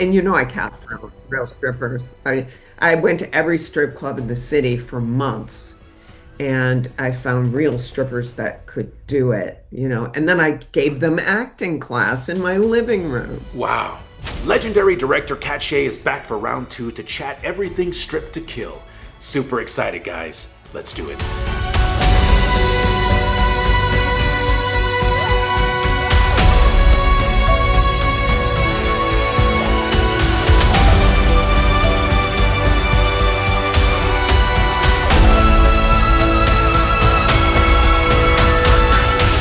And I cast real strippers. I went to every strip club in the city for months, and I found real strippers that could do it. And then I gave them acting class in my living room. Wow. Legendary director Katt Shea is back for round two to chat everything Stripped to Kill. Super excited, guys. Let's do it.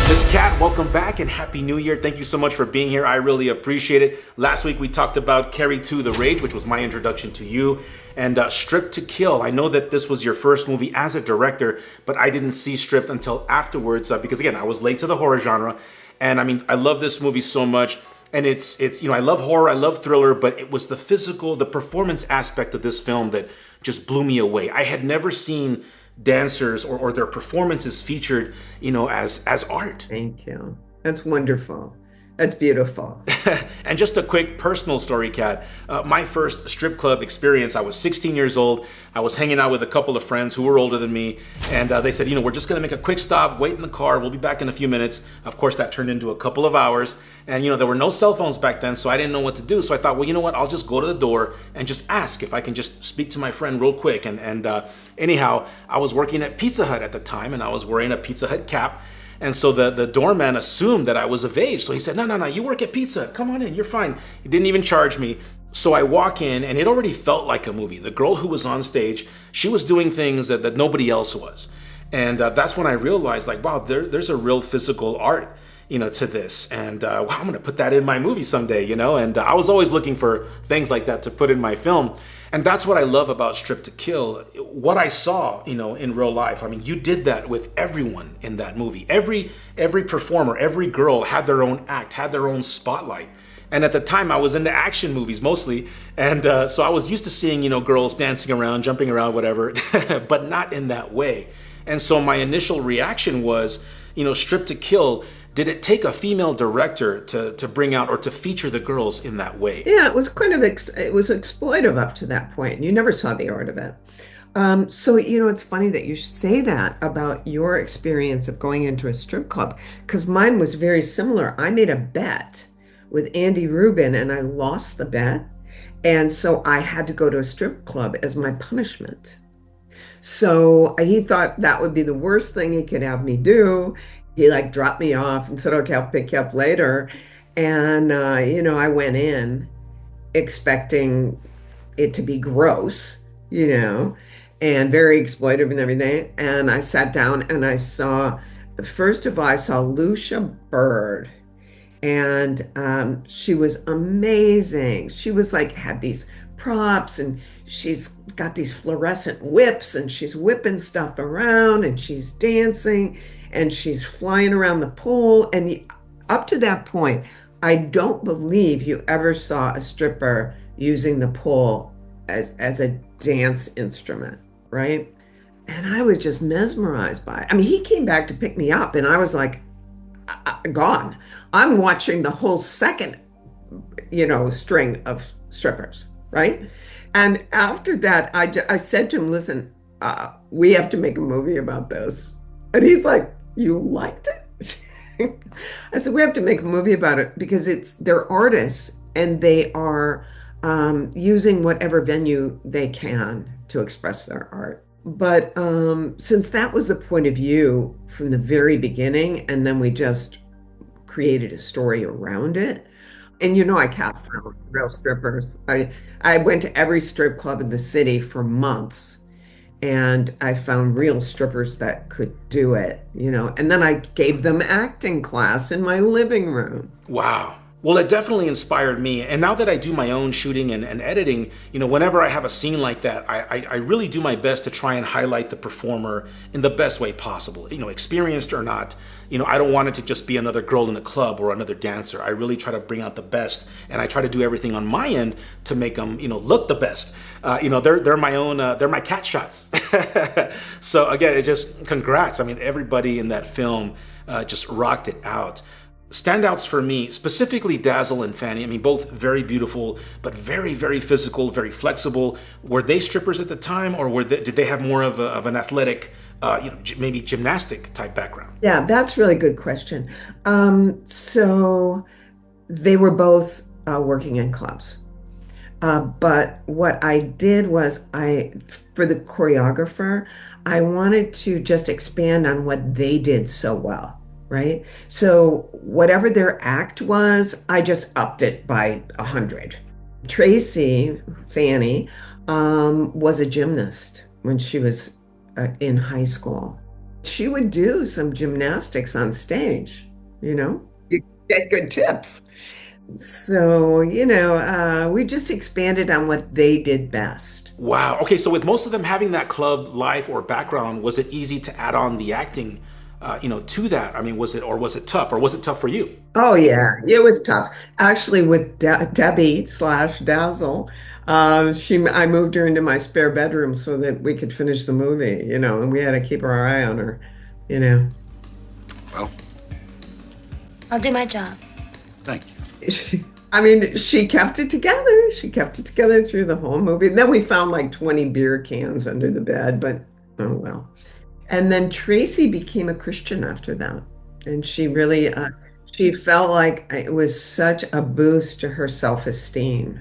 Miss Katt, welcome back and Happy New Year. Thank you so much for being here. I really appreciate it. Last week we talked about Carrie 2 The Rage, which was my introduction to you, and Stripped to Kill. I know that this was your first movie as a director, but I didn't see Stripped until afterwards because, again, I was late to the horror genre. And I mean, I love this movie so much. And it's I love horror, I love thriller, but it was the physical, the performance aspect of this film that just blew me away. I had never seen dancers or their performances featured, as art. Thank you. That's wonderful. That's beautiful. And just a quick personal story, Katt. My first strip club experience, I was 16 years old. I was hanging out with a couple of friends who were older than me. And they said, we're just going to make a quick stop, wait in the car. We'll be back in a few minutes. Of course, that turned into a couple of hours. And, there were no cell phones back then, so I didn't know what to do. So I thought, well, you know what? I'll just go to the door and just ask if I can just speak to my friend real quick. And anyhow, I was working at Pizza Hut at the time, and I was wearing a Pizza Hut cap. And so the doorman assumed that I was of age. So he said, no, you work at Pizza. Come on in, you're fine. He didn't even charge me. So I walk in, and it already felt like a movie. The girl who was on stage, she was doing things that nobody else was. And that's when I realized, wow, there's a real physical art, to this. And wow, I'm going to put that in my movie someday, And I was always looking for things like that to put in my film. And that's what I love about Stripped to Kill. What I saw, in real life. I mean, you did that with everyone in that movie. Every performer, every girl had their own act, had their own spotlight. And at the time, I was into action movies mostly. And so I was used to seeing, girls dancing around, jumping around, whatever, but not in that way. And so my initial reaction was, Stripped to Kill, did it take a female director to bring out or to feature the girls in that way? Yeah, it was kind of, it was exploitive up to that point. You never saw the art of it. So, it's funny that you say that about your experience of going into a strip club, because mine was very similar. I made a bet with Andy Rubin and I lost the bet. And so I had to go to a strip club as my punishment. So he thought that would be the worst thing he could have me do. He dropped me off and said, okay, I'll pick you up later. And, I went in expecting it to be gross, and very exploitive and everything. And I sat down and first of all, I saw Lucia Bird. And she was amazing. She was had these props, and she's got these fluorescent whips, and she's whipping stuff around, and she's dancing, and she's flying around the pool. And up to that point, I don't believe you ever saw a stripper using the pole as a dance instrument, right? And I was just mesmerized by it. I mean, he came back to pick me up, and I was gone. I'm watching the whole second, string of strippers, right? And after that, I said to him, listen, we have to make a movie about this. And he's like, you liked it? I said, we have to make a movie about it because they're artists, and they are using whatever venue they can to express their art. But since that was the point of view from the very beginning, and then we just created a story around it. And I cast real strippers. I went to every strip club in the city for months, and I found real strippers that could do it, And then I gave them acting class in my living room. Wow. Well, it definitely inspired me. And now that I do my own shooting and editing, whenever I have a scene like that, I really do my best to try and highlight the performer in the best way possible, experienced or not. I don't want it to just be another girl in a club or another dancer. I really try to bring out the best, and I try to do everything on my end to make them, look the best. They're my own, they're my cat shots. So again, it's just congrats. I mean, everybody in that film just rocked it out. Standouts for me, specifically Dazzle and Fanny. I mean, both very beautiful, but very, very physical, very flexible. Were they strippers at the time, or did they have more of an athletic, maybe gymnastic type background? Yeah, that's a really good question. So they were both working in clubs. But what I did was for the choreographer, I wanted to just expand on what they did so well, right? So whatever their act was, I just upped it by 100. Tracy, Fanny, was a gymnast when she was in high school. She would do some gymnastics on stage, you know? You get good tips. So, we just expanded on what they did best. Wow. Okay, so with most of them having that club life or background, was it easy to add on the acting, to that? I mean, was it tough, or was it tough for you? Oh, yeah, it was tough. Actually, with Debbie slash Dazzle, I moved her into my spare bedroom so that we could finish the movie, and we had to keep our eye on her, you know. Well, I'll do my job. thank you. I mean, she kept it together. She kept it together through the whole movie. And then we found like 20 beer cans under the bed, but oh well. And then Tracy became a Christian after that. And she felt like it was such a boost to her self-esteem.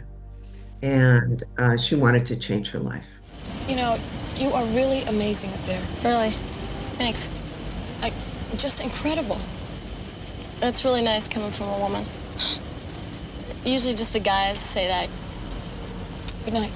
And she wanted to change her life. You know, you are really amazing up there. Really? Thanks. Like, just incredible. That's really nice coming from a woman. Usually just the guys say that. Good night.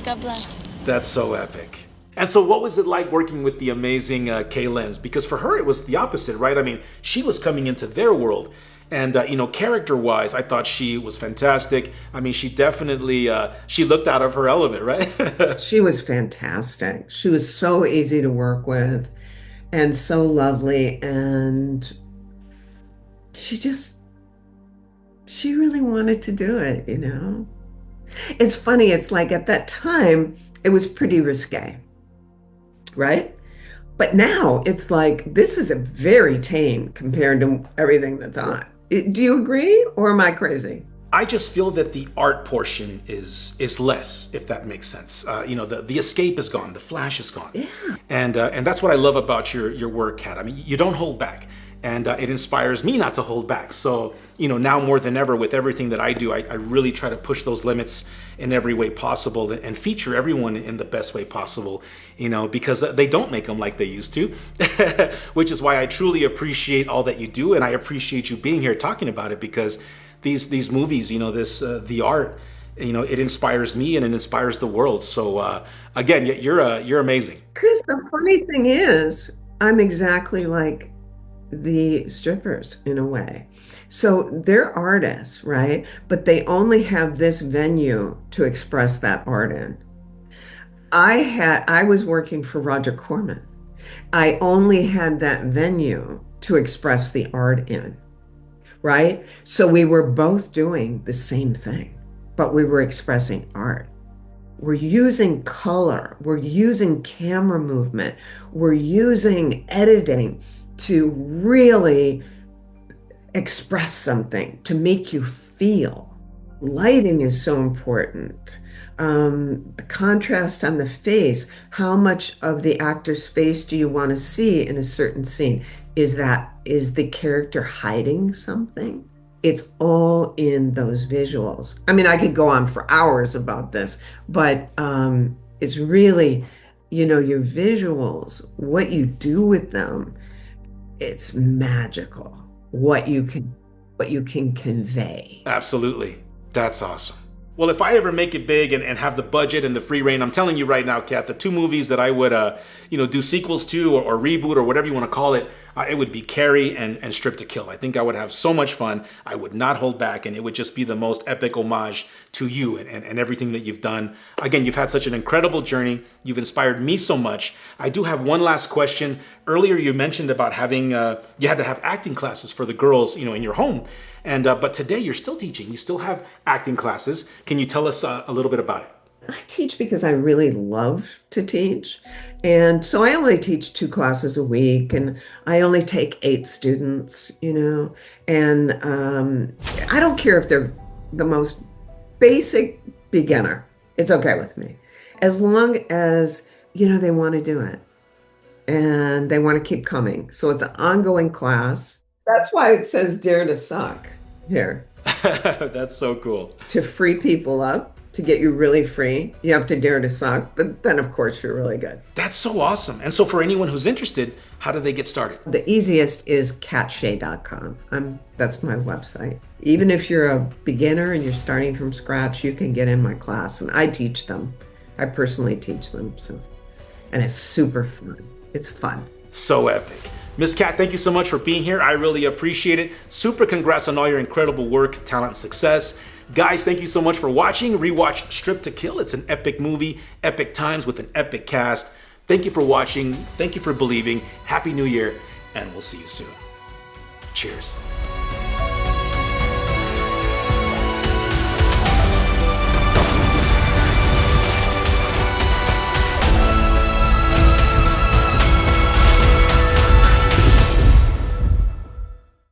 God bless. That's so epic. And so, what was it like working with the amazing Kay Lenz? Because for her, it was the opposite, right? I mean, she was coming into their world. And, character-wise, I thought she was fantastic. I mean, she definitely, she looked out of her element, right? She was fantastic. She was so easy to work with and so lovely. And she really wanted to do it. It's funny, it's like at that time, it was pretty risque, right? But now it's like, this is a very tame compared to everything that's on. Do you agree, or am I crazy? I just feel that the art portion is less, if that makes sense. The escape is gone, the flash is gone, Yeah. and that's what I love about your work, Kat. I mean, you don't hold back, and it inspires me not to hold back. So now more than ever, with everything that I do, I really try to push those limits in every way possible and feature everyone in the best way possible. Because they don't make them like they used to, which is why I truly appreciate all that you do, and I appreciate you being here talking about it, because these movies, the art, it inspires me and it inspires the world. So again, you're amazing. Chris, the funny thing is, I'm exactly like the strippers in a way. So they're artists, right? But they only have this venue to express that art in. I was working for Roger Corman. I only had that venue to express the art in, right? So we were both doing the same thing, but we were expressing art. We're using color, we're using camera movement, we're using editing to really express something, to make you feel. Lighting is so important. The contrast on the face, how much of the actor's face do you want to see in a certain scene? Is the character hiding something? It's all in those visuals. I mean, I could go on for hours about this, but it's really, your visuals, what you do with them, it's magical what you can convey. Absolutely. That's awesome. Well, if I ever make it big and have the budget and the free reign, I'm telling you right now, Kat, the two movies that I would, do sequels to, or reboot, or whatever you want to call it, it would be Carrie and Strip to Kill. I think I would have so much fun. I would not hold back, and it would just be the most epic homage to you and everything that you've done. Again, you've had such an incredible journey. You've inspired me so much. I do have one last question. Earlier, you mentioned about having, you had to have acting classes for the girls, in your home. And but today you're still teaching. You still have acting classes. Can you tell us a little bit about it? I teach because I really love to teach. And so I only teach 2 classes a week and I only take 8 students. And I don't care if they're the most basic beginner. It's okay with me. As long as they want to do it and they want to keep coming. So it's an ongoing class. That's why it says Dare to Suck here. That's so cool. To free people up, to get you really free, you have to dare to suck. But then, of course, you're really good. That's so awesome. And so for anyone who's interested, how do they get started? The easiest is kattshea.com. That's my website. Even if you're a beginner and you're starting from scratch, you can get in my class. And I teach them. I personally teach them. And it's super fun. It's fun. So epic. Miss Katt, thank you so much for being here. I really appreciate it. Super congrats on all your incredible work, talent, and success. Guys, thank you so much for watching. Rewatch Strip to Kill. It's an epic movie, epic times with an epic cast. Thank you for watching. Thank you for believing. Happy New Year, and we'll see you soon. Cheers.